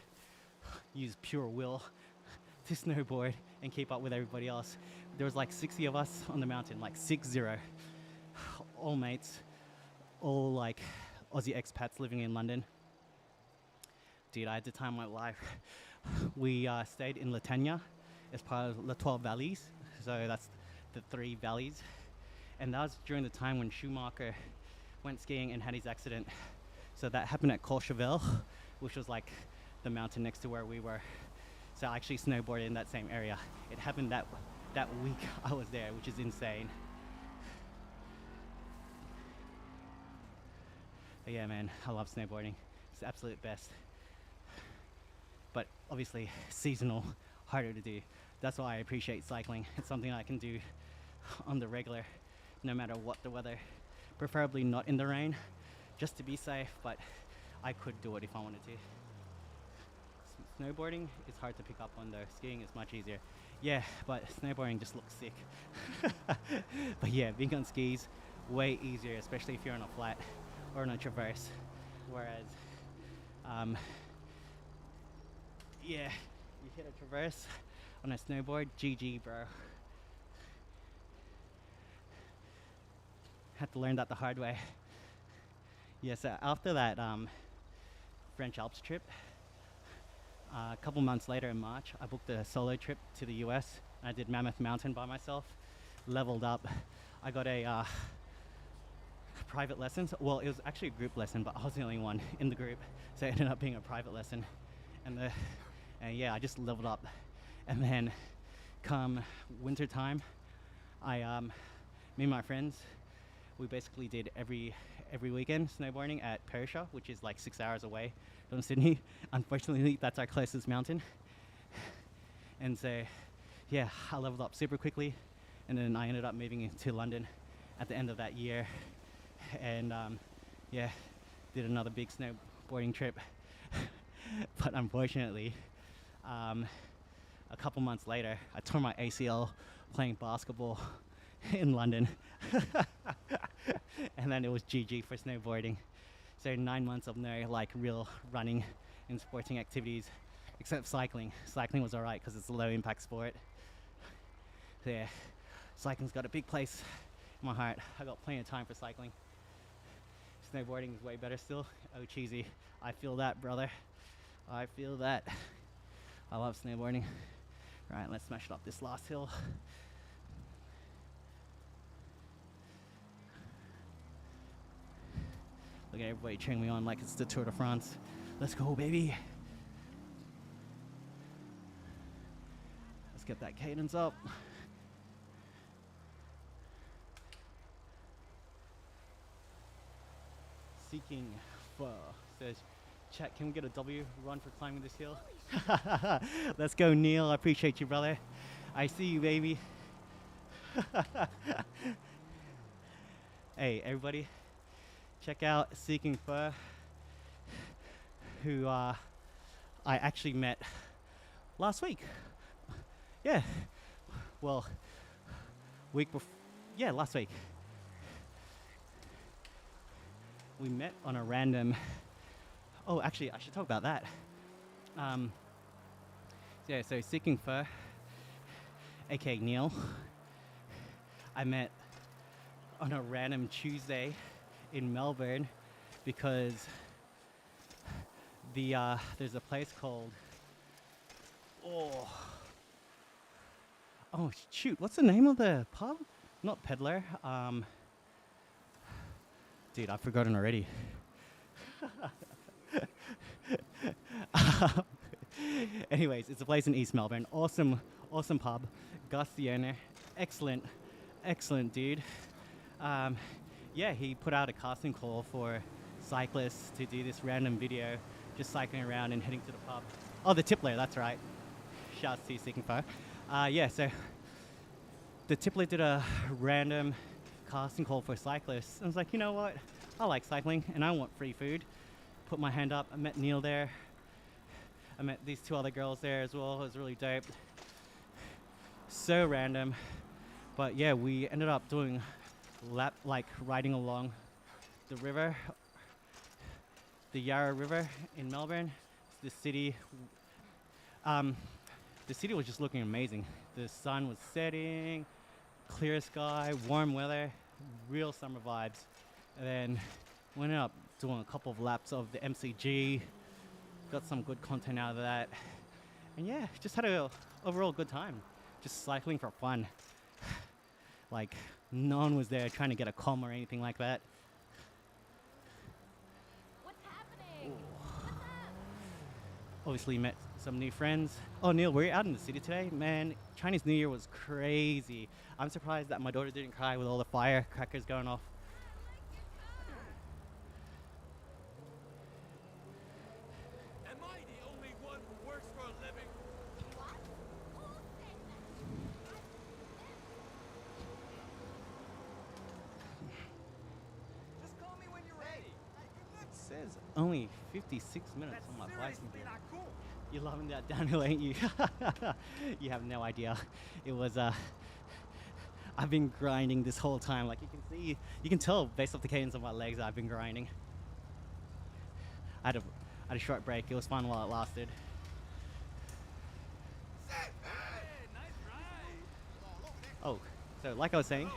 use pure will to snowboard and keep up with everybody else. There was like 60 of us on the mountain, like 60, all mates, all like Aussie expats living in London. Dude, I had the time of my life. We stayed in Latania as part of the 12 Valleys, so that's the 3 valleys. And that was during the time when Schumacher went skiing and had his accident. So that happened at Courchevel, which was like the mountain next to where we were. So I actually snowboarded in that same area. It happened that week I was there, which is insane. But yeah, man, I love snowboarding. It's the absolute best. But obviously seasonal, harder to do. That's why I appreciate cycling. It's something I can do on the regular, no matter what the weather. Preferably not in the rain, just to be safe, but I could do it if I wanted to. Snowboarding is hard to pick up on though. Skiing is much easier. Yeah, but snowboarding just looks sick. But yeah, being on skis, way easier, especially if you're on a flat or on a traverse. Whereas, yeah, you hit a traverse on a snowboard, GG, bro. Had to learn that the hard way. Yeah, so after that French Alps trip, a couple months later in March, I booked a solo trip to the US. I did Mammoth Mountain by myself, leveled up. I got a private lesson. Well, it was actually a group lesson, but I was the only one in the group, so it ended up being a private lesson. And yeah, I just leveled up. And then come winter time, me and my friends, we basically did every weekend snowboarding at Perisher, which is like 6 hours away from Sydney. Unfortunately, that's our closest mountain. And so, yeah, I leveled up super quickly, and then I ended up moving to London at the end of that year, and yeah, did another big snowboarding trip. But unfortunately, a couple months later, I tore my ACL playing basketball in London. And then it was GG for snowboarding. So 9 months of no like real running and sporting activities, except cycling. Cycling was alright because it's a low impact sport. So yeah, cycling's got a big place in my heart. I got plenty of time for cycling. Snowboarding is way better still. Oh, cheesy. I feel that, brother. I feel that. I love snowboarding. Right, let's smash it up this last hill. Look at everybody cheering me on like it's the Tour de France. Let's go, baby. Let's get that cadence up. Seeking Pho says, chat, can we get a W run for climbing this hill? Let's go, Neil. I appreciate you, brother. I see you, baby. Hey, everybody, check out Seeking Pho, who I actually met last week. Yeah, well, week before, yeah, last week. We met on a random, oh, actually, I should talk about that. Yeah, so Seeking Pho, aka Neil, I met on a random Tuesday in Melbourne because there's a place called, oh shoot, what's the name of the pub? Not Peddler, dude, I've forgotten already. Anyways, it's a place in East Melbourne. Awesome pub. Gus, the owner, excellent dude. Yeah, he put out a casting call for cyclists to do this random video, just cycling around and heading to the pub. Oh, the Tippler, that's right. Shouts to Seeking Pho. Yeah, so the Tippler did a random casting call for cyclists. I was like, you know what? I like cycling and I want free food. Put my hand up. I met Neil there. I met these two other girls there as well. It was really dope. So random. But yeah, we ended up doing riding along the river, the Yarra River in Melbourne. The city. The city was just looking amazing. The sun was setting, clear sky, warm weather, real summer vibes. And then we ended up doing a couple of laps of the MCG, got some good content out of that. And yeah, just had a overall good time. Just cycling for fun. Like, no one was there trying to get a comm or anything like that. What's happening? What's up? Obviously met some new friends. Oh, Neil, we're out in the city today. Man, Chinese New Year was crazy. I'm surprised that my daughter didn't cry with all the firecrackers going off. Am I the only one who works for a living? What? Who said that? Just call me when you're ready. It says only 56 minutes on my bike. You're loving that downhill, ain't you? You have no idea. It was, I've been grinding this whole time. Like you can see, you can tell based off the cadence of my legs, I've been grinding. I had a short break. It was fun while it lasted. Hey, nice ride. Oh, so like I was saying,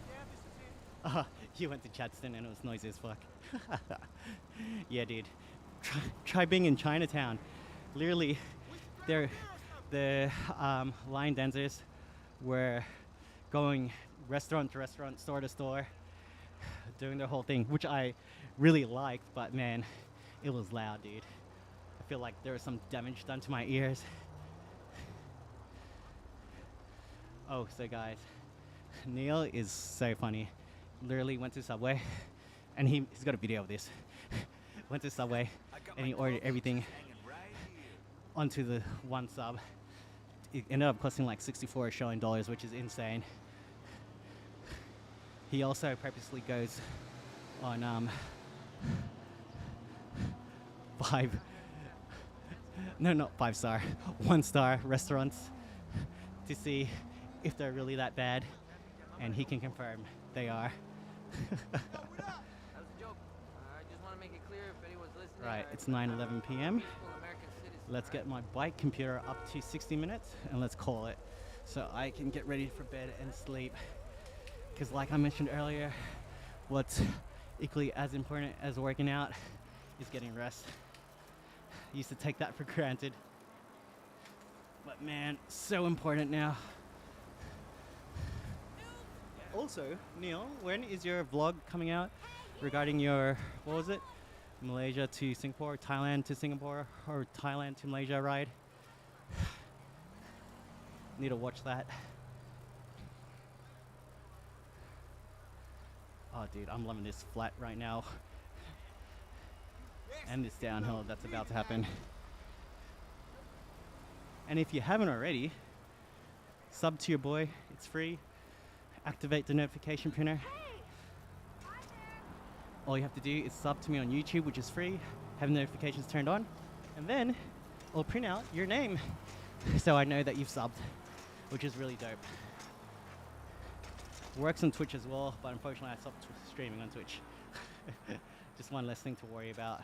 Yeah, this is it. you went to Chadstone and it was noisy as fuck. Yeah, dude. Try being in Chinatown. Literally, the line dancers were going restaurant to restaurant, store to store, doing their whole thing, which I really liked, but man, it was loud, dude. I feel like there was some damage done to my ears. Oh, so guys, Neil is so funny. Literally went to Subway, and he's got a video of this. Went to Subway, I got and my he ordered clothes everything hanging right here. onto the one sub. It ended up costing like 64 Australian dollars, which is insane. He also purposely goes on 5-star, 1-star restaurants to see if they're really that bad, and he can confirm they are. That was a joke. I just want to make it clear if anyone's listening. Right, it's 9:11 p.m. Peaceful American citizens, Let's alright? get my bike computer up to 60 minutes and let's call it so I can get ready for bed and sleep. Because like I mentioned earlier, what's equally as important as working out is getting rest. I used to take that for granted. But man, so important now. Also, Neil, when is your vlog coming out? regarding your, what was it? Malaysia to Singapore, Thailand to Singapore, or Thailand to Malaysia ride. Need to watch that. Oh, dude, I'm loving this flat right now. And this downhill that's about to happen. And if you haven't already, sub to your boy, it's free. Activate the notification printer. All you have to do is sub to me on YouTube, which is free, have notifications turned on, and then I'll print out your name so I know that you've subbed, which is really dope. Works on Twitch as well, but unfortunately I stopped streaming on Twitch. Just one less thing to worry about.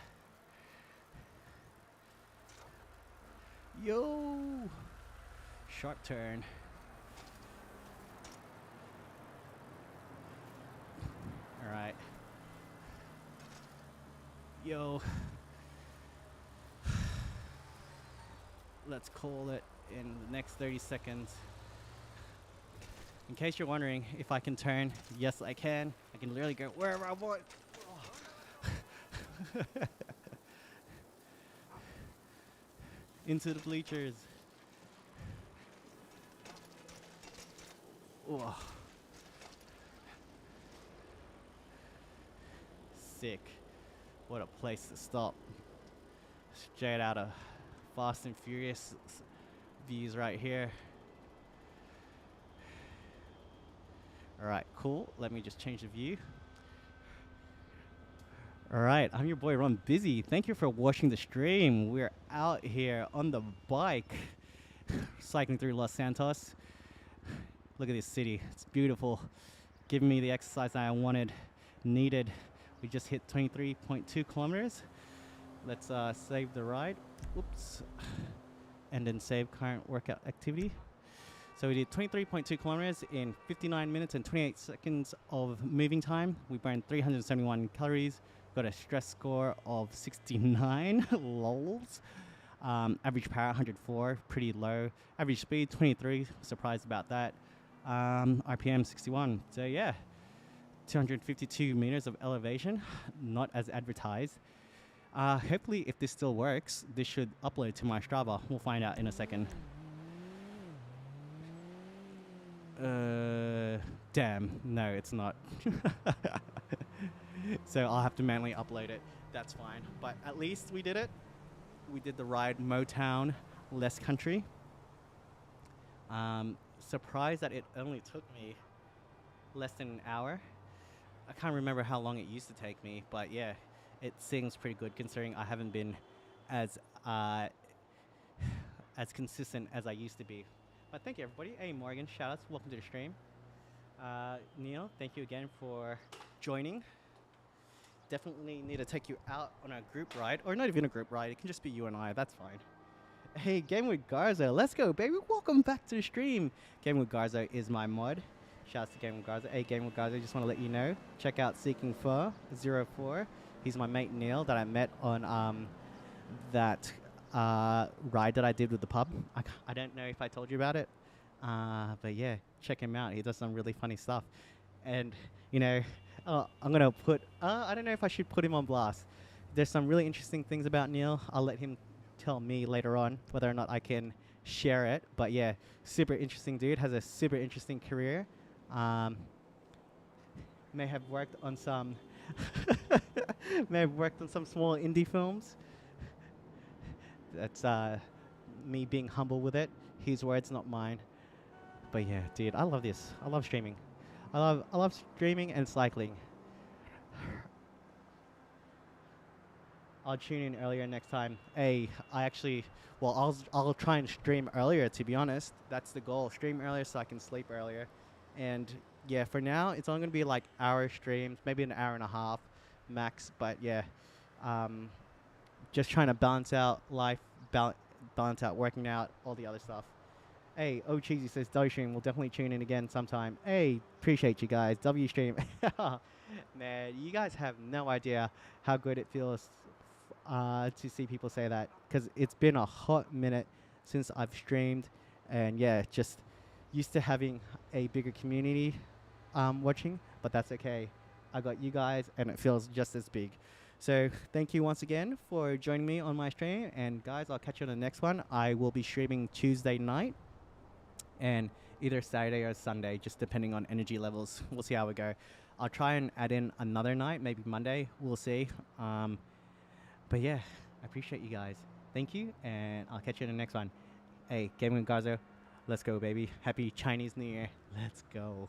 Yo! Sharp turn. Alright. Yo. Let's call it in the next 30 seconds. In case you're wondering if I can turn, yes I can. I can literally go wherever I want. Into the bleachers. Oh. Sick. What a place to stop. Straight out of Fast and Furious views right here. Alright, cool. Let me just change the view. Alright, I'm your boy Ron Busy. Thank you for watching the stream. We're out here on the bike, cycling through Los Santos. Look at this city. It's beautiful. Giving me the exercise I wanted, needed. We just hit 23.2 kilometers. Let's save the ride. Oops. And then save current workout activity. So we did 23.2 kilometers in 59 minutes and 28 seconds of moving time. We burned 371 calories. Got a stress score of 69. Lols. Average power 104, pretty low. Average speed 23. Surprised about that. RPM 61. So yeah, 252 meters of elevation, not as advertised. Hopefully, if this still works, this should upload to my Strava. We'll find out in a second. Damn, no, it's not. So I'll have to manually upload it. That's fine. But at least we did it. We did the ride Motown, less country. Surprised that it only took me less than an hour. I can't remember how long it used to take me, but yeah, it seems pretty good considering I haven't been as consistent as I used to be. But thank you, everybody. Hey, Morgan, shout-outs. Welcome to the stream. Neil, thank you again for joining. Definitely need to take you out on a group ride, or not even a group ride. It can just be you and I. That's fine. Hey, Game with Garza. Let's go, baby. Welcome back to the stream. Game with Garza is my mod. Shouts to Game with Garza. Hey, Game with Garza, just want to let you know. Check out Seeking Fur 04. He's my mate Neil that I met on that ride that I did with the pub. I don't know if I told you about it. But yeah, check him out. He does some really funny stuff. And, you know, I'm going to put... I don't know if I should put him on blast. There's some really interesting things about Neil. I'll let him tell me later on whether or not I can share it. But yeah, super interesting dude. Has a super interesting career. May have worked on some... may have worked on some small indie films. That's me being humble with it. His words, not mine. But yeah, dude, I love this. I love streaming. I love streaming and cycling. I'll tune in earlier next time. Hey, I'll try and stream earlier, to be honest. That's the goal. Stream earlier so I can sleep earlier. And yeah, for now, it's only going to be like hour streams, maybe an hour and a half max. But yeah, just trying to balance out life, balance out working out, all the other stuff. Hey, Oh Cheesy says W stream. We'll definitely tune in again sometime. Hey, appreciate you guys. W stream. Man, you guys have no idea how good it feels to see people say that, because it's been a hot minute since I've streamed, and yeah, just used to having a bigger community watching, but that's okay. I got you guys, and it feels just as big. So thank you once again for joining me on my stream. And guys, I'll catch you on the next one. I will be streaming Tuesday night and either Saturday or Sunday, just depending on energy levels. We'll see how we go. I'll try and add in another night, maybe Monday. We'll see. But yeah, I appreciate you guys. Thank you, and I'll catch you in the next one. Hey, Gaming with Garzo, let's go, baby. Happy Chinese New Year. Let's go.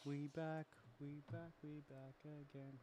We back, we back, we back again.